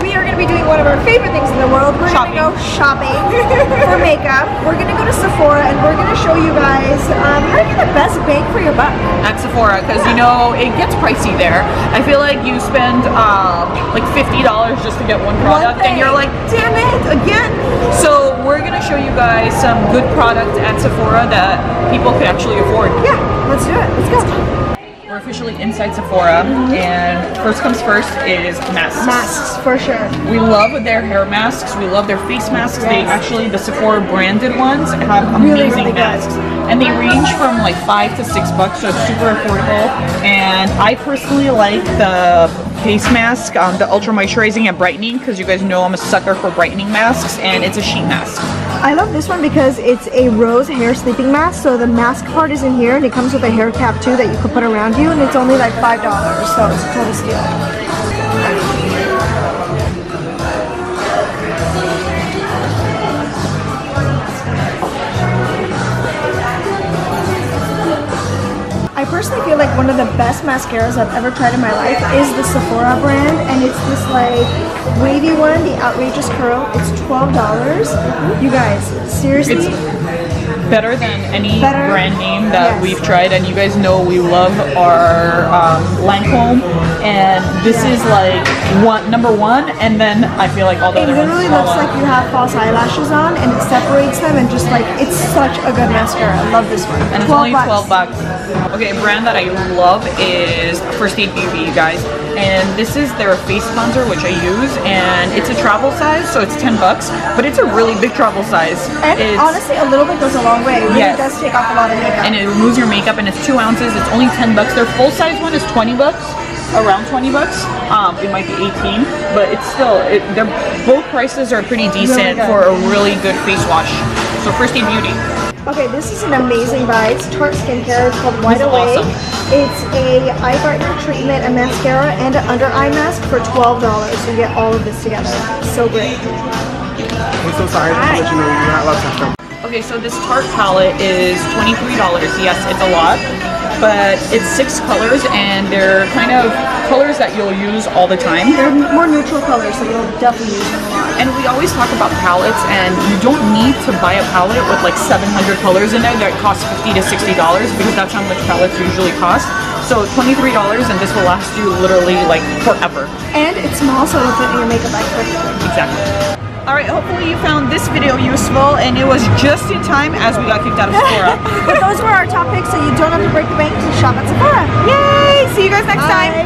we are going to be doing one of our favorite things in the world. We're going to go shopping for makeup. We're going to go to Sephora and we're going to show you guys how to get the best bang for your buck at Sephora, because you know it gets pricey there. I feel like you spend like $50 just to get one product and you're like, damn it, again. So we're going to show you guys some good products at Sephora that people could actually afford. Yeah, let's do it. Let's go. We're officially inside Sephora, and first comes first is masks. Masks, for sure. We love their hair masks. We love their face masks. They actually, the Sephora branded ones have amazing masks. And they range from like $5 to $6, so it's super affordable. And I personally like the face mask, the ultra moisturizing and brightening, because you guys know I'm a sucker for brightening masks, and it's a sheet mask. I love this one because it's a rose hair sleeping mask, so the mask part is in here, and it comes with a hair cap too that you could put around you, and it's only like $5, so it's a total steal. I personally feel like one of the best mascaras I've ever tried in my life is the Sephora brand, and it's this like wavy one, the Outrageous Curl. It's $12. You guys, seriously? It's better than any brand name that we've tried, and you guys know we love our Lancome, and this is like number one, and then I feel like all the other ones. It literally looks like you have false eyelashes on, and it separates them, and just like, it's such a good mascara. I love this one. And it's only $12. Okay, a brand that I love is First Aid Beauty, you guys. And this is their face cleanser, which I use, and it's a travel size, so it's $10, but it's a really big travel size. And honestly, a little bit goes a long way. It really does take off a lot of makeup. And it removes your makeup, and it's 2 ounces. It's only $10. Their full size one is $20, around $20. It might be 18, but it's still, both prices are pretty decent for a really good face wash. So First Aid Beauty. Okay, this is an amazing buy. It's Tarte Skincare. It's called Wide Awake. Awesome. It's a eye brightener treatment, a mascara, and an under eye mask for $12. You get all of this together. So great. I'm so sorry to let you know you're not allowed to come. Okay, so this Tarte palette is $23. Yes, it's a lot, but it's 6 colors, and they're kind of colors that you'll use all the time. They're more neutral colors, so you'll definitely use them a lot. And we always talk about palettes, and you don't need to buy a palette with like 700 colors in there that cost $50 to $60, because that's how much palettes usually cost. So $23, and this will last you literally like forever. And it's small, so it'll fit in your makeup bag perfectly. Exactly. Alright, hopefully you found this video useful, and it was just in time as we got kicked out of Sephora. But those were our top picks, so you don't have to break the bank to shop at Sephora. Yay! See you guys next time.